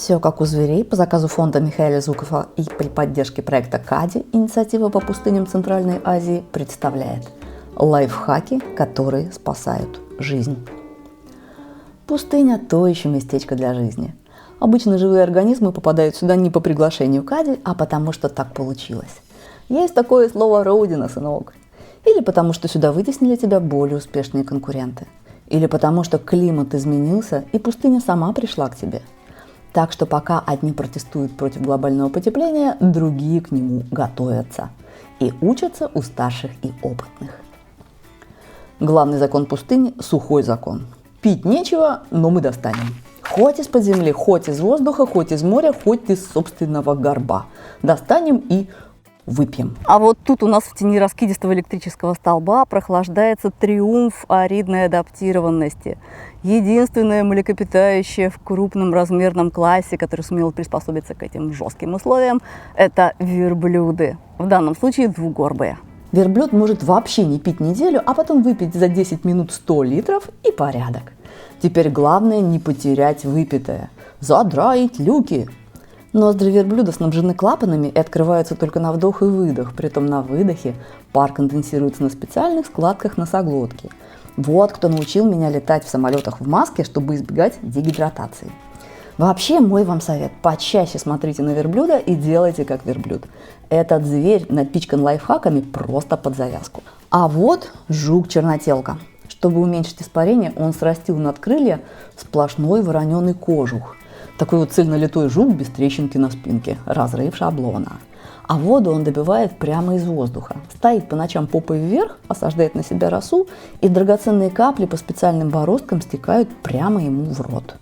Все как у зверей по заказу фонда Михаила Зукова и при поддержке проекта КАДИ, инициатива по пустыням Центральной Азии, представляет лайфхаки, которые спасают жизнь. Пустыня – то еще местечко для жизни. Обычно живые организмы попадают сюда не по приглашению КАДИ, а потому что так получилось. Есть такое слово «родина, сынок». Или потому что сюда вытеснили тебя более успешные конкуренты. Или потому что климат изменился и пустыня сама пришла к тебе. Так что пока одни протестуют против глобального потепления, другие к нему готовятся и учатся у старших и опытных. Главный закон пустыни – сухой закон. Пить нечего, но мы достанем. Хоть из-под земли, хоть из воздуха, хоть из моря, хоть из собственного горба. Достанем и выпьем. А вот тут у нас в тени раскидистого электрического столба прохлаждается триумф аридной адаптированности. Единственное млекопитающее в крупном размерном классе, которое сумело приспособиться к этим жестким условиям, это верблюды. В данном случае двугорбые. Верблюд может вообще не пить неделю, а потом выпить за 10 минут 100 литров и порядок. Теперь главное не потерять выпитое. Задраить люки. Ноздри верблюда снабжены клапанами и открываются только на вдох и выдох. Притом на выдохе пар конденсируется на специальных складках носоглотки. Вот кто научил меня летать в самолетах в маске, чтобы избегать дегидратации. Вообще, мой вам совет: почаще смотрите на верблюда и делайте как верблюд. Этот зверь напичкан лайфхаками просто под завязку. А вот жук-чернотелка. Чтобы уменьшить испарение, он срастил над крылья сплошной вороненый кожух. Такой вот цельнолитой жук без трещинки на спинке, разрыв шаблона. А воду он добывает прямо из воздуха. Стоит по ночам попой вверх, осаждает на себя росу, и драгоценные капли по специальным бороздкам стекают прямо ему в рот.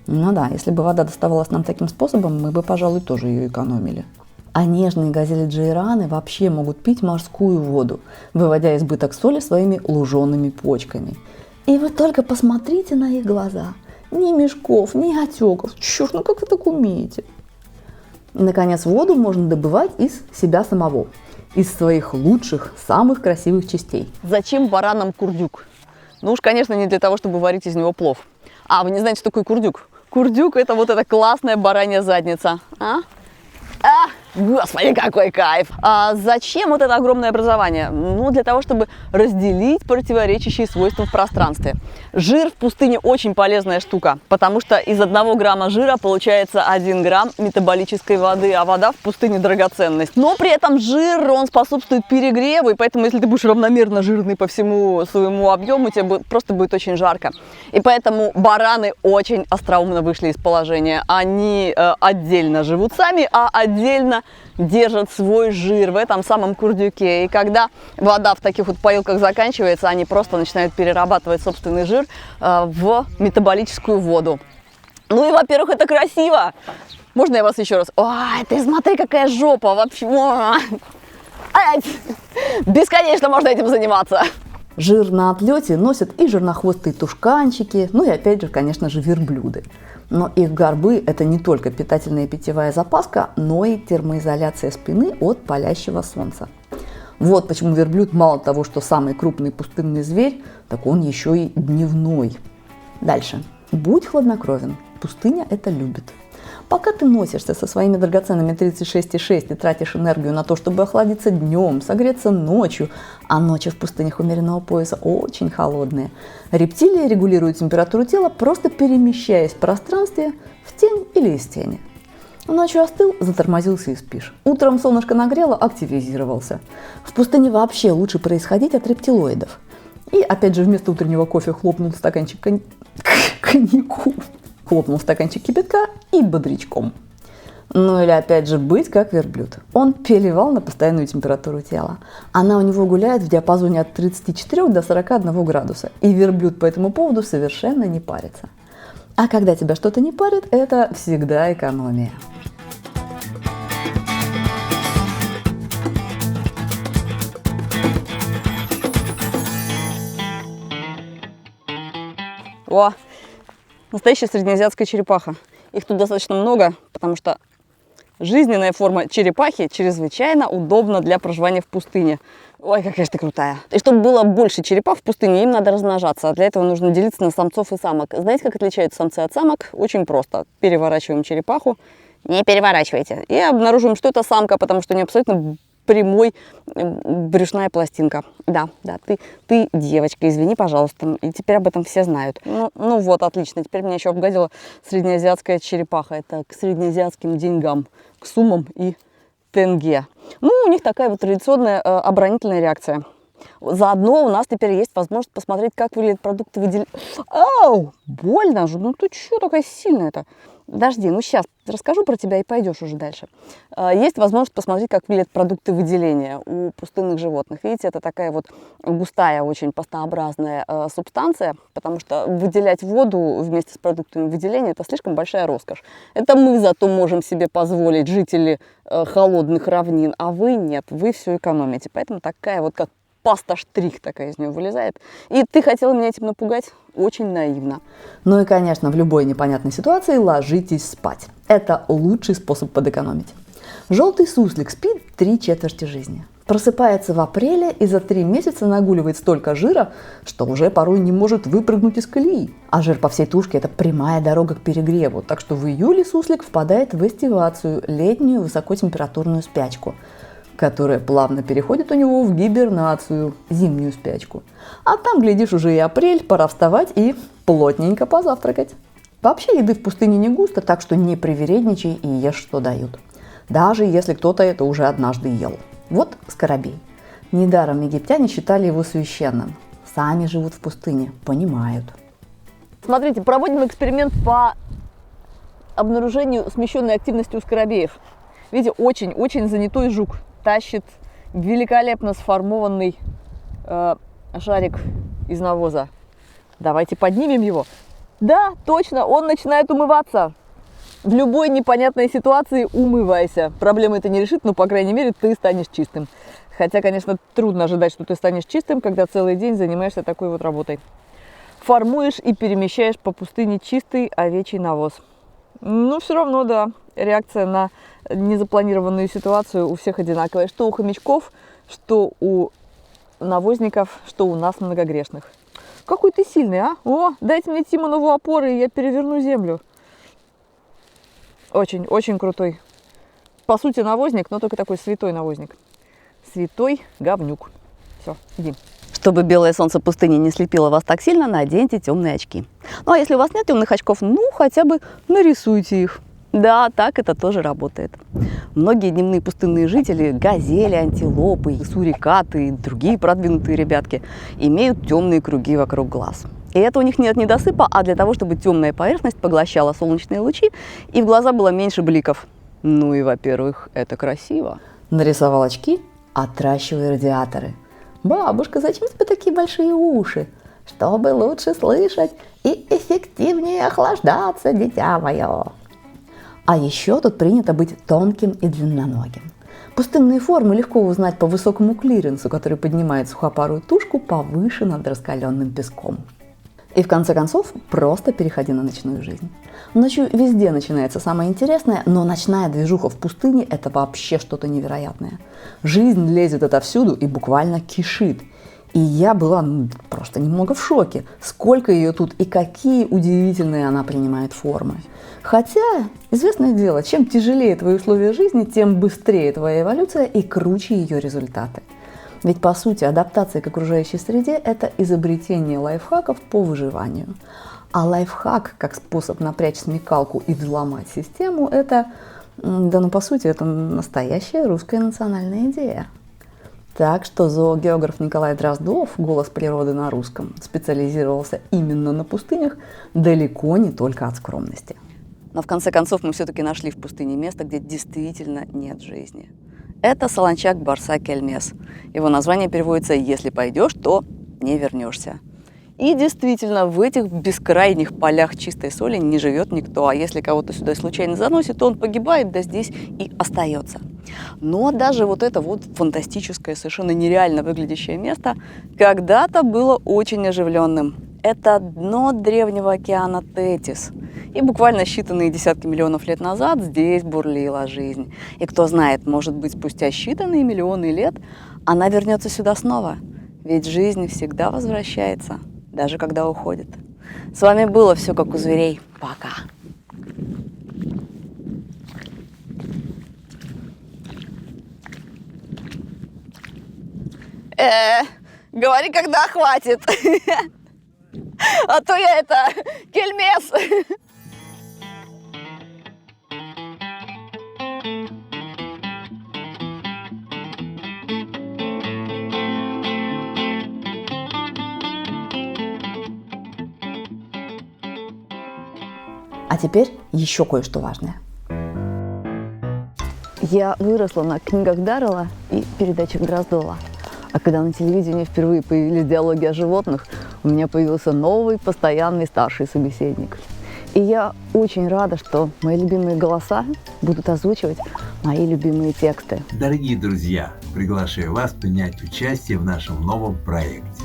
Ну да, если бы вода доставалась нам таким способом, мы бы, пожалуй, тоже ее экономили. А нежные газели-джейраны вообще могут пить морскую воду, выводя избыток соли своими лужеными почками. И вы только посмотрите на их глаза. Ни мешков, ни отеков. Черт, ну как вы так умеете? И, наконец, воду можно добывать из себя самого. Из своих лучших, самых красивых частей. Зачем баранам курдюк? Ну уж, конечно, не для того, чтобы варить из него плов. А, вы не знаете, что такое курдюк? Курдюк – это вот эта классная баранья задница. Господи, какой кайф! А зачем вот это огромное образование? Ну, для того, чтобы разделить противоречащие свойства в пространстве. Жир в пустыне очень полезная штука, потому что из 1 грамма жира получается 1 грамм метаболической воды, а вода в пустыне драгоценность. Но при этом жир, он способствует перегреву, и поэтому, если ты будешь равномерно жирный по всему своему объему, тебе просто будет очень жарко. И поэтому бараны очень остроумно вышли из положения. Они отдельно живут сами, а отдельно держат свой жир в этом самом курдюке. И когда вода в таких вот поилках заканчивается, они просто начинают перерабатывать собственный жир в метаболическую воду. Ну и, во-первых, это красиво. Можно я вас еще раз? Ой, ты смотри, какая жопа вообще. Бесконечно можно этим заниматься. Жир на отлете носят и жирнохвостые тушканчики, ну и опять же, конечно же, верблюды. Но их горбы – это не только питательная питьевая запаска, но и термоизоляция спины от палящего солнца. Вот почему верблюд мало того, что самый крупный пустынный зверь, так он еще и дневной. Дальше. Будь хладнокровен. Пустыня это любит. Пока ты носишься со своими драгоценными 36,6 и тратишь энергию на то, чтобы охладиться днем, согреться ночью, а ночи в пустынях умеренного пояса очень холодные, рептилии регулируют температуру тела, просто перемещаясь в пространстве в тень или из тени. Ночью остыл, затормозился и спишь. Утром солнышко нагрело, активизировался. В пустыне вообще лучше происходить от рептилоидов. И опять же вместо утреннего кофе хлопнул стаканчик коньяку. Хлопнул стаканчик кипятка и бодрячком. Ну или опять же быть как верблюд. Он переливал на постоянную температуру тела. Она у него гуляет в диапазоне от 34 до 41 градуса. И верблюд по этому поводу совершенно не парится. А когда тебя что-то не парит, это всегда экономия. О, настоящая среднеазиатская черепаха. Их тут достаточно много, потому что Жизненная форма черепахи чрезвычайно удобна для проживания в пустыне. Ой, какая же ты крутая. И чтобы было больше черепах в пустыне, им надо размножаться. А для этого нужно делиться на самцов и самок. Знаете, как отличаются самцы от самок? Очень просто. Переворачиваем черепаху. Не переворачивайте. И обнаружим, что это самка, потому что у нее абсолютно прямой брюшная пластинка. Да, ты девочка, извини, пожалуйста. И теперь об этом все знают. Ну вот, отлично. Теперь меня еще обгадила среднеазиатская черепаха. Это к среднеазиатским деньгам, к суммам и тенге. Ну, у них такая вот традиционная оборонительная реакция. Заодно у нас теперь есть возможность посмотреть, как выглядят продукты выделения. Ау, больно же, ну ты что такая сильная-то? Подожди, ну сейчас расскажу про тебя и пойдешь уже дальше. Есть возможность посмотреть, как выглядят продукты выделения у пустынных животных. Видите, это такая вот густая, очень пастообразная субстанция, потому что выделять воду вместе с продуктами выделения – это слишком большая роскошь. Это мы зато можем себе позволить, жители холодных равнин, а вы нет, вы все экономите. Поэтому такая вот как паста-штрих такая из нее вылезает. И ты хотела меня этим напугать? Очень наивно. Ну и, конечно, в любой непонятной ситуации ложитесь спать. Это лучший способ подэкономить. Желтый суслик спит 3/4 жизни. Просыпается в апреле и за 3 месяца нагуливает столько жира, что уже порой не может выпрыгнуть из колеи. А жир по всей тушке – это прямая дорога к перегреву. Так что в июле суслик впадает в эстивацию, летнюю высокотемпературную спячку, которая плавно переходит у него в гибернацию, зимнюю спячку. А там, глядишь, уже и апрель, пора вставать и плотненько позавтракать. Вообще еды в пустыне не густо, так что не привередничай и ешь, что дают. Даже если кто-то это уже однажды ел. Вот скоробей. Недаром египтяне считали его священным. Сами живут в пустыне, понимают. Смотрите, проводим эксперимент по обнаружению смещенной активности у скоробеев. Видите, очень занятой жук тащит великолепно сформованный шарик из навоза. Давайте поднимем его. Да, точно, он начинает умываться. В любой непонятной ситуации умывайся. Проблемы это не решит, но, по крайней мере, ты станешь чистым. Хотя, конечно, трудно ожидать, что ты станешь чистым, когда целый день занимаешься такой вот работой. Формуешь и перемещаешь по пустыне чистый овечий навоз. Ну, все равно, да, реакция на незапланированную ситуацию у всех одинаковая. Что у хомячков, что у навозников, что у нас многогрешных. Какой ты сильный, а? О, дайте мне Тимонову опоры, и я переверну землю. Очень крутой. По сути, навозник, но только такой святой навозник. Святой говнюк. Все, иди. Чтобы белое солнце пустыни не слепило вас так сильно, наденьте темные очки. Ну, а если у вас нет темных очков, ну, хотя бы нарисуйте их. Да, так это тоже работает. Многие дневные пустынные жители, газели, антилопы, сурикаты и другие продвинутые ребятки, имеют темные круги вокруг глаз. И это у них не от недосыпа, а для того, чтобы темная поверхность поглощала солнечные лучи и в глаза было меньше бликов. Ну и, во-первых, это красиво. Нарисовал очки, отращивай радиаторы. Бабушка, зачем тебе такие большие уши? Чтобы лучше слышать и эффективнее охлаждаться, дитя мое. А еще тут принято быть тонким и длинноногим. Пустынные формы легко узнать по высокому клиренсу, который поднимает сухопарую тушку повыше над раскаленным песком. И в конце концов, просто переходи на ночную жизнь. Ночью везде начинается самое интересное, но ночная движуха в пустыне – это вообще что-то невероятное. Жизнь лезет отовсюду и буквально кишит. И я была просто немного в шоке, сколько ее тут и какие удивительные она принимает формы. Хотя, известное дело, чем тяжелее твои условия жизни, тем быстрее твоя эволюция и круче ее результаты. Ведь, по сути, адаптация к окружающей среде – это изобретение лайфхаков по выживанию. А лайфхак, как способ напрячь смекалку и взломать систему, это, по сути, это настоящая русская национальная идея. Так что зоогеограф Николай Дроздов, голос природы на русском, специализировался именно на пустынях, далеко не только от скромности. Но в конце концов мы все-таки нашли в пустыне место, где действительно нет жизни. Это Солончак Барса-Кельмес. Его название переводится «Если пойдешь, то не вернешься». И действительно, в этих бескрайних полях чистой соли не живет никто. А если кого-то сюда случайно заносит, то он погибает, да здесь и остается. Но даже вот это вот фантастическое, совершенно нереально выглядящее место когда-то было очень оживленным. Это дно древнего океана Тетис. И буквально считанные десятки миллионов лет назад здесь бурлила жизнь. И кто знает, может быть, спустя считанные миллионы лет она вернется сюда снова. Ведь жизнь всегда возвращается, даже когда уходит. С вами было «Все как у зверей». Пока. Говори, когда хватит. А то я это кельмес. А теперь еще кое-что важное. Я выросла на книгах Даррелла и передачах Дроздова. А когда на телевидении впервые появились диалоги о животных, у меня появился новый, постоянный старший собеседник. И я очень рада, что мои любимые голоса будут озвучивать мои любимые тексты. Дорогие друзья, приглашаю вас принять участие в нашем новом проекте.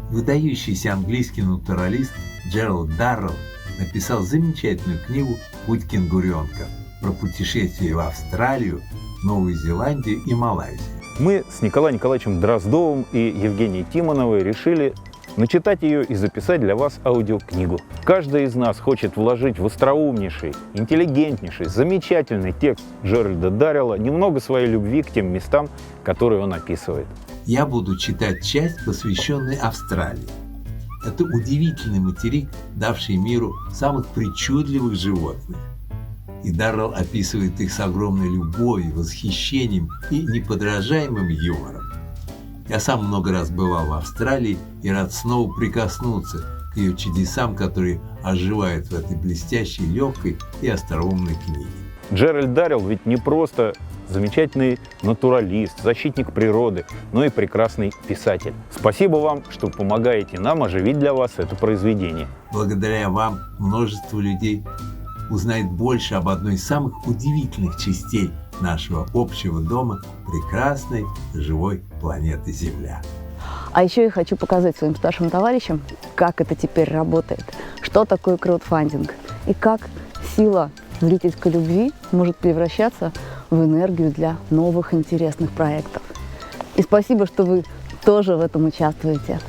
Выдающийся английский натуралист Джеральд Даррелл написал замечательную книгу «Путь кенгуренка» про путешествие в Австралию, Новую Зеландию и Малайзию. Мы с Николаем Николаевичем Дроздовым и Евгенией Тимоновой решили начитать ее и записать для вас аудиокнигу. Каждый из нас хочет вложить в остроумнейший, интеллигентнейший, замечательный текст Джеральда Даррелла немного своей любви к тем местам, которые он описывает. Я буду читать часть, посвященную Австралии. Это удивительный материк, давший миру самых причудливых животных. И Даррелл описывает их с огромной любовью, восхищением и неподражаемым юмором. Я сам много раз бывал в Австралии и рад снова прикоснуться к ее чудесам, которые оживают в этой блестящей, легкой и остроумной книге. Джеральд Даррелл ведь не просто замечательный натуралист, защитник природы, но и прекрасный писатель. Спасибо вам, что помогаете нам оживить для вас это произведение. Благодаря вам множество людей узнает больше об одной из самых удивительных частей нашего общего дома – прекрасной живой планеты Земля. А еще я хочу показать своим старшим товарищам, как это теперь работает, что такое краудфандинг и как сила зрительской любви может превращаться в энергию для новых интересных проектов. И спасибо, что вы тоже в этом участвуете.